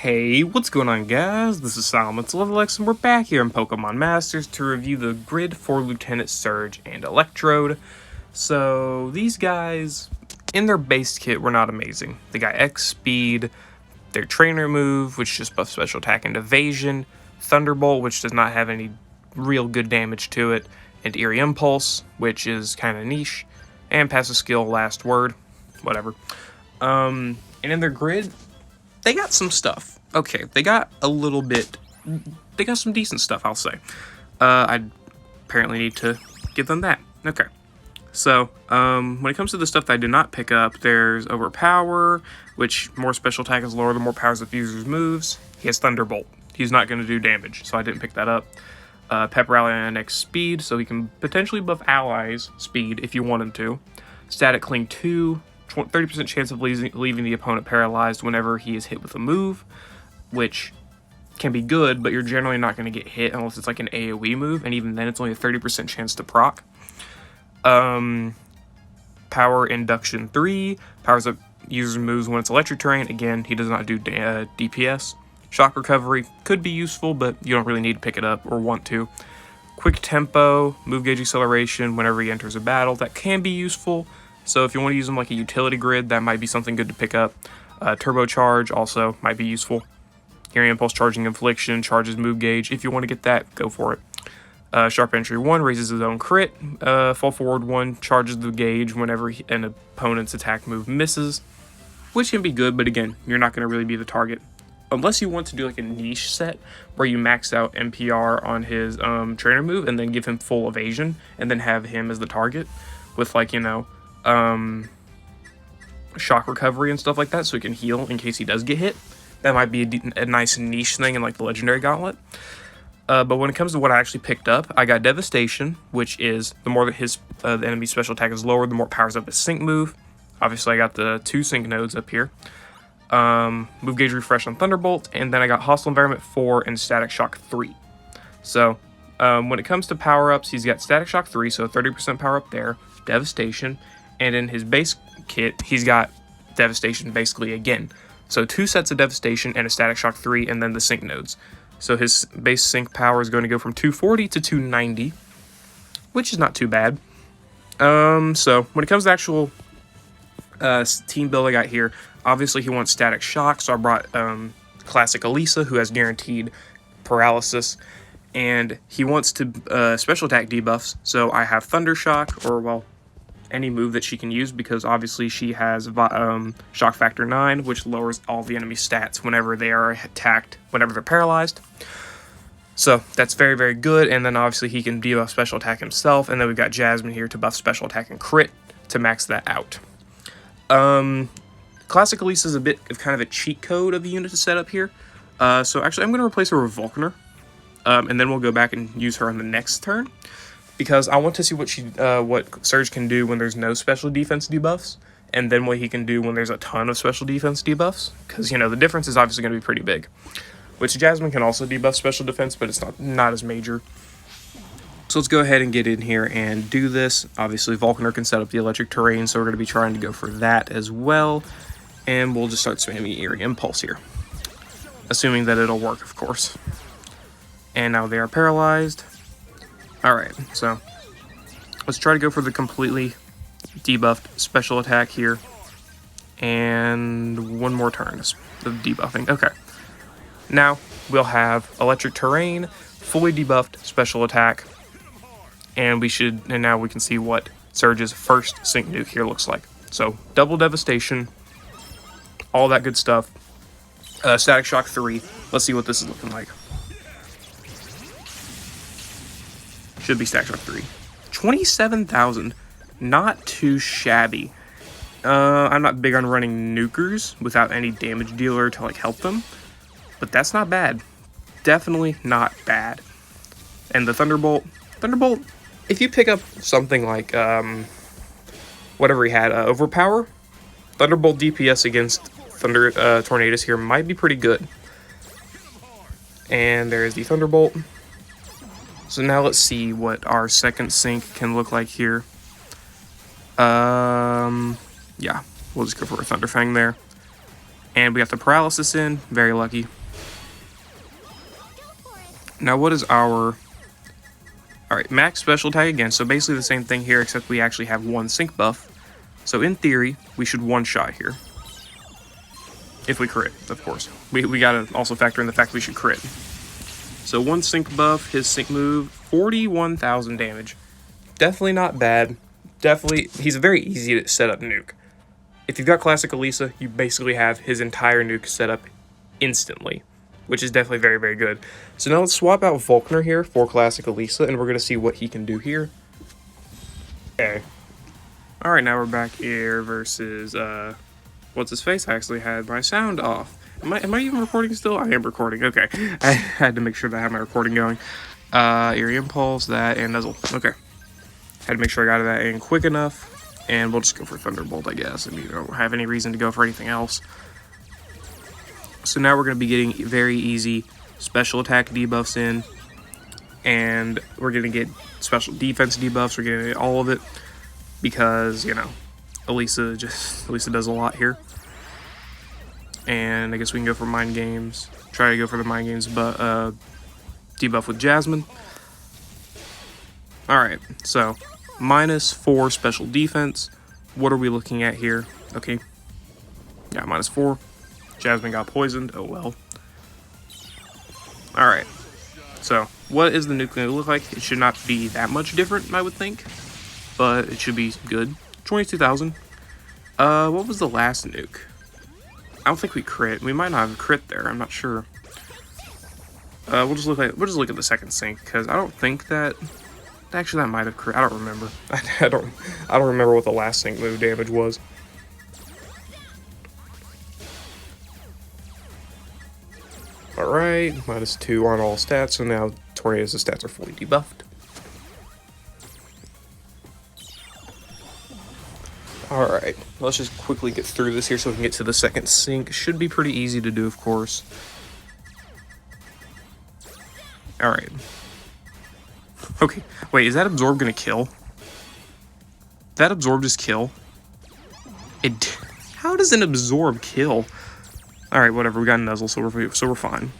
Hey, what's going on, guys? This is Solomon's Level X, and we're back here in Pokemon Masters to review the grid for Lieutenant Surge and Electrode. So, these guys, in their base kit, were not amazing. They got X Speed, their trainer move, which just buffs special attack and evasion, Thunderbolt, which does not have any real good damage to it, and Eerie Impulse, which is kind of niche, and passive skill, Last Word, whatever. And in their grid, they got some stuff. Okay, they got a little bit, they got some decent stuff, I'll say. I apparently need to give them that. Okay. So, when it comes to the stuff that I did not pick up, there's Overpower, which more special attack is lower the more powers of users moves. He has Thunderbolt. He's not going to do damage, so I didn't pick that up. Pep Rally on X Speed, so he can potentially buff allies' speed if you want him to. Static Cling 2, 30% chance of leaving the opponent paralyzed whenever he is hit with a move, which can be good, but you're generally not going to get hit unless it's like an AoE move, and even then it's only a 30% chance to proc. Power Induction 3, powers up user's moves when it's electric terrain. Again, he does not do DPS. Shock Recovery could be useful, but you don't really need to pick it up or want to. Quick Tempo, Move Gauge Acceleration whenever he enters a battle. That can be useful. So if you want to use them like a utility grid, that might be something good to pick up. Turbocharge also might be useful. Hearing Impulse, Charging Infliction, charges Move Gauge. If you want to get that, go for it. Sharp Entry 1 raises his own crit. Fall Forward 1 charges the gauge whenever an opponent's attack move misses, which can be good, but again, you're not going to really be the target. Unless you want to do like a niche set where you max out NPR on his trainer move and then give him full evasion and then have him as the target with like, you know, shock recovery and stuff like that, so he can heal in case he does get hit. That might be a nice niche thing in like the legendary gauntlet. But when it comes to what I actually picked up, I got Devastation, which is the more that his the enemy's special attack is lower, the more powers up his sync move. Obviously, I got the 2 sync nodes up here. Move Gauge Refresh on Thunderbolt, and then I got Hostile Environment 4 and Static Shock 3. So when it comes to power ups, he's got Static Shock 3, so 30% power up there, Devastation. And in his base kit, he's got Devastation basically again. So 2 sets of Devastation and a Static Shock 3, and then the sync nodes. So his base sync power is going to go from 240 to 290, which is not too bad. So when it comes to actual team build I got here, obviously he wants Static Shock, so I brought Classic Elisa, who has guaranteed paralysis. And he wants to special attack debuffs, so I have Thunder Shock, or well, any move that she can use, because obviously she has Shock Factor 9, which lowers all the enemy stats whenever they are attacked, whenever they're paralyzed. So that's very, very good, and then obviously he can debuff special attack himself, and then we've got Jasmine here to buff special attack and crit to max that out. Classic Elisa is a bit of kind of a cheat code of the unit to set up here. So actually I'm going to replace her with Vulcaner, and then we'll go back and use her on the next turn, because I want to see what Surge can do when there's no special defense debuffs, and then what he can do when there's a ton of special defense debuffs, because, you know, the difference is obviously going to be pretty big. Which Jasmine can also debuff special defense, but it's not as major. So let's go ahead and get in here and do this. Obviously, Vulcaner can set up the electric terrain, so we're going to be trying to go for that as well. And we'll just start spamming Eerie Impulse here, assuming that it'll work, of course. And now they are paralyzed. Alright, so let's try to go for the completely debuffed special attack here. And one more turn of debuffing. Okay. Now we'll have electric terrain, fully debuffed special attack. And now we can see what Surge's first sync nuke here looks like. So double devastation, all that good stuff. Static Shock 3. Let's see what this is looking like. Should be Static Shock 3. 27,000. Not too shabby. I'm not big on running nukers without any damage dealer to like help them, but that's not bad. Definitely not bad. And the Thunderbolt, if you pick up something like whatever he had, Overpower, Thunderbolt DPS against Tornadus here might be pretty good. And there's the Thunderbolt. So now let's see what our second sync can look like here. Yeah, we'll just go for a Thunderfang there. And we got the paralysis in, very lucky. Now what is our... Alright, max special attack again, so basically the same thing here, except we actually have one sync buff. So in theory, we should one-shot here. If we crit, of course. We gotta also factor in the fact we should crit. So one sync buff, his sync move, 41,000 damage. Definitely not bad. Definitely, he's very easy to set up nuke. If you've got Classic Elisa, you basically have his entire nuke set up instantly, which is definitely very, very good. So now let's swap out Volkner here for Classic Elisa, and we're going to see what he can do here. Okay. Alright, now we're back here versus, what's-his-face? I actually had my sound off. Am I even recording still? I am recording, okay. I had to make sure that I had my recording going. Eerie Impulse, that, and Nuzzle. Okay. Had to make sure I got that in quick enough. And we'll just go for Thunderbolt, I guess. I mean, you don't have any reason to go for anything else. So now we're going to be getting very easy special attack debuffs in. And we're going to get special defense debuffs. We're going to get all of it. Because, you know, Elisa does a lot here. And I guess we can go for Mind Games. Try to go for the Mind Games, but debuff with Jasmine. Alright, so... -4 special defense. What are we looking at here? Okay. Yeah, -4. Jasmine got poisoned. Oh well. Alright. So, what is the nuke going to look like? It should not be that much different, I would think. But it should be good. 22,000. What was the last nuke? I don't think we crit. We might not have crit there. I'm not sure. We'll just look at the second sync, because I don't think that... Actually, that might have crit. I don't remember. I don't remember what the last sync move damage was. Alright, -2 on all stats, so now Tornado's stats are fully debuffed. Alright, let's just quickly get through this here so we can get to the second sync. Should be pretty easy to do, of course. Alright. Okay, wait, is that Absorb gonna kill? That Absorb just kill? How does an Absorb kill? Alright, whatever, we got a Nuzzle, so we're fine.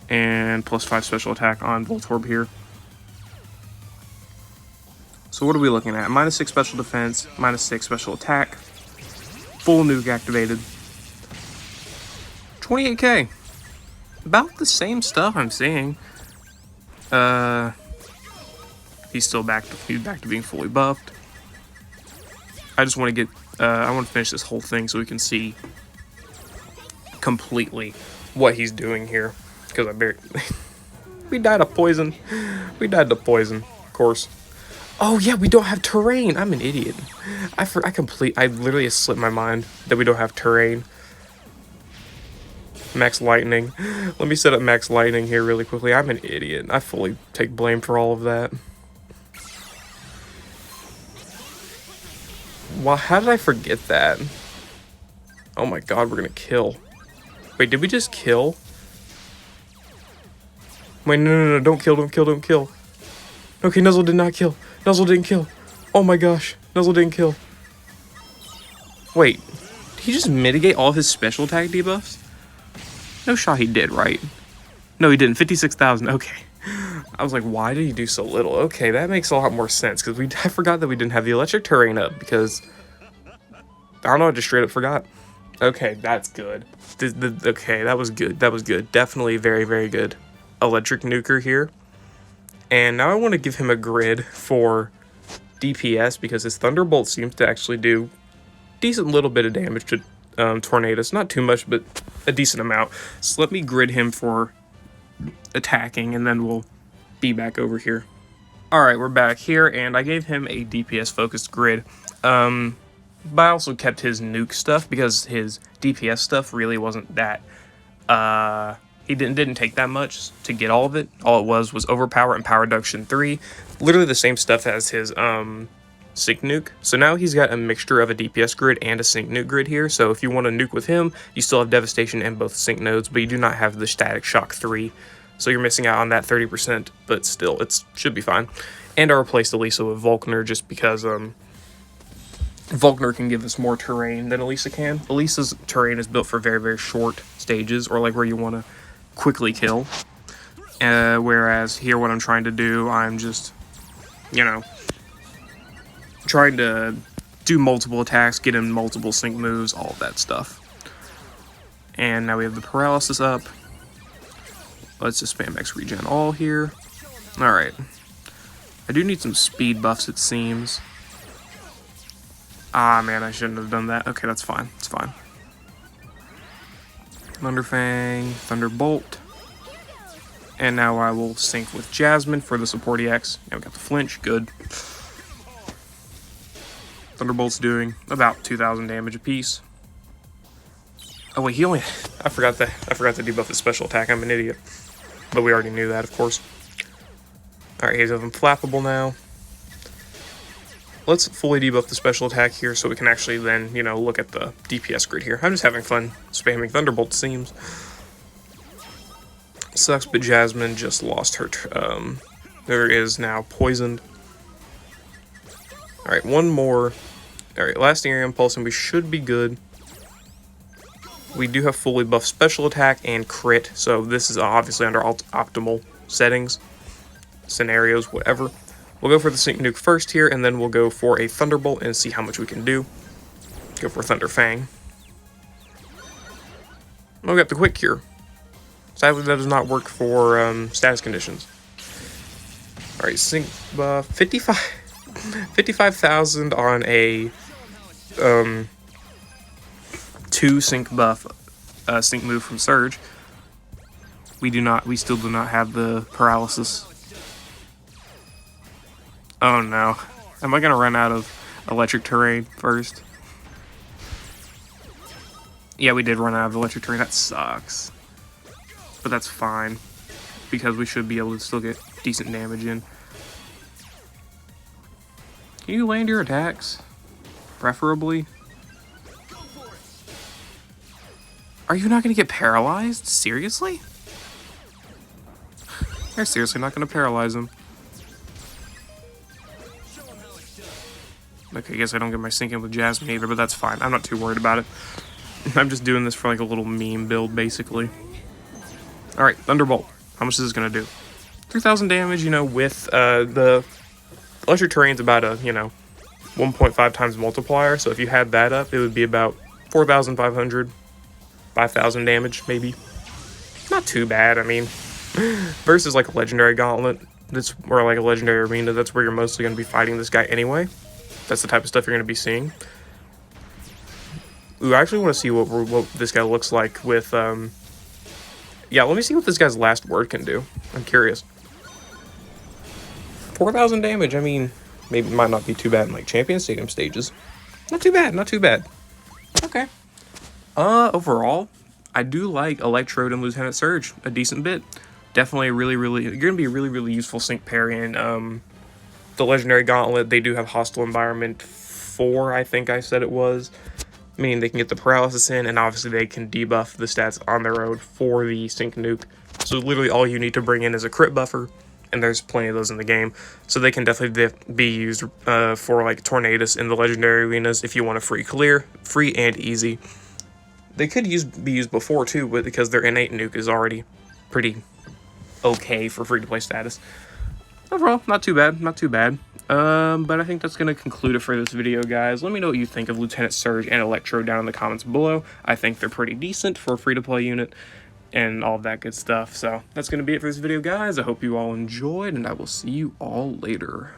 And +5 special attack on Voltorb here. So what are we looking at? -6 special defense, -6 special attack. Full nuke activated. 28k. About the same stuff I'm seeing. He's back to being fully buffed. I just want to get, I want to finish this whole thing so we can see completely what he's doing here. Because we died of poison. We died of poison, of course. Oh yeah, we don't have terrain. I'm an idiot. I literally slipped my mind that we don't have terrain. Max Lightning. Let me set up Max Lightning here really quickly. I'm an idiot. I fully take blame for all of that. Wow, how did I forget that? Oh my god, we're gonna kill. Wait, did we just kill? Wait, no, don't kill. Okay, Nuzzle did not kill. Nuzzle didn't kill. Oh my gosh, Nuzzle didn't kill. Wait, did he just mitigate all of his special attack debuffs? No shot he did, right? No, he didn't. 56,000. Okay. I was like, why did he do so little? Okay, that makes a lot more sense, because I forgot that we didn't have the electric terrain up, because... I don't know, I just straight up forgot. Okay, that's good. Okay, that was good. That was good. Definitely very, very good. Electric nuker here. And now I want to give him a grid for DPS, because his Thunderbolt seems to actually do decent little bit of damage to Tornadoes. Not too much, but a decent amount. So let me grid him for attacking, and then we'll be back over here. Alright, we're back here, and I gave him a DPS focused grid. But I also kept his nuke stuff, because his DPS stuff really wasn't that, he didn't take that much to get all of it. All it was Overpower and Power Reduction 3. Literally the same stuff as his, Sync Nuke. So now he's got a mixture of a DPS grid and a Sync Nuke grid here. So if you want to nuke with him, you still have Devastation and both Sync nodes, but you do not have the Static Shock 3. So you're missing out on that 30%, but still, it should be fine. And I replaced Elisa with Volkner just because, Volkner can give us more terrain than Elisa can. Elisa's terrain is built for very, very short stages, or like where you want to quickly kill. Whereas here, what I'm trying to do, I'm just, you know, trying to do multiple attacks, get in multiple sync moves, all of that stuff. And now we have the paralysis up. Let's just spam X regen all here. Alright. I do need some speed buffs, it seems. Ah, man, I shouldn't have done that. Okay, that's fine. It's fine. Thunderfang, Thunderbolt. And now I will sync with Jasmine for the support EX. Yeah, we got the flinch. Good. Thunderbolt's doing about 2,000 damage apiece. Oh wait, he only... I forgot to debuff his special attack. I'm an idiot. But we already knew that, of course. Alright, he's unflappable now. Let's fully debuff the special attack here so we can actually then, you know, look at the DPS grid here. I'm just having fun spamming Thunderbolt, it seems. Sucks, but Jasmine just lost her... there is now poisoned. Alright, one more. Alright, lasting area impulse, and we should be good. We do have fully buffed special attack and crit, so this is obviously under optimal settings, scenarios, whatever. We'll go for the Sync Nuke first here, and then we'll go for a Thunderbolt and see how much we can do. Go for Thunderfang. Oh, we got the Quick Cure. Sadly, that does not work for status conditions. Alright, Sync buff, 55,000 on a 2 sync buff sync move from Surge. We still do not have the paralysis. Oh no. Am I gonna run out of electric terrain first? Yeah, we did run out of electric terrain. That sucks. But that's fine, because we should be able to still get decent damage in. Can you land your attacks? Preferably. Are you not going to get paralyzed? Seriously? They're seriously not going to paralyze him. Okay, I guess I don't get my sync in with Jasmine either, but that's fine. I'm not too worried about it. I'm just doing this for like a little meme build, basically. Alright, Thunderbolt. How much is this going to do? 3,000 damage, you know, with the electric terrain's about a, you know, 1.5 times multiplier, so if you had that up, it would be about 4,500, 5,000 damage, maybe. Not too bad, I mean. Versus like a legendary gauntlet, or like a legendary arena, that's where you're mostly going to be fighting this guy anyway. That's the type of stuff you're going to be seeing. Ooh, I actually want to see what this guy looks like with, yeah, let me see what this guy's last word can do. I'm curious. 4,000 damage, I mean, maybe it might not be too bad in like Champion Stadium stages. Not too bad, not too bad. Okay. Overall, I do like Electrode and Lieutenant Surge a decent bit. Definitely you're going to be a really useful sync pair in the Legendary Gauntlet. They do have Hostile Environment 4, I think I said it was. Meaning they can get the paralysis in, and obviously they can debuff the stats on their own for the Sync Nuke. So literally all you need to bring in is a crit buffer, and there's plenty of those in the game. So they can definitely be used for like Tornadus in the Legendary Arenas if you want a free clear, free and easy. They could be used before too, but because their innate nuke is already pretty okay for free-to-play status. Overall, not too bad, not too bad. But I think that's going to conclude it for this video, guys. Let me know what you think of Lieutenant Surge and Electrode down in the comments below. I think they're pretty decent for a free-to-play unit and all of that good stuff. So that's going to be it for this video, guys. I hope you all enjoyed, and I will see you all later.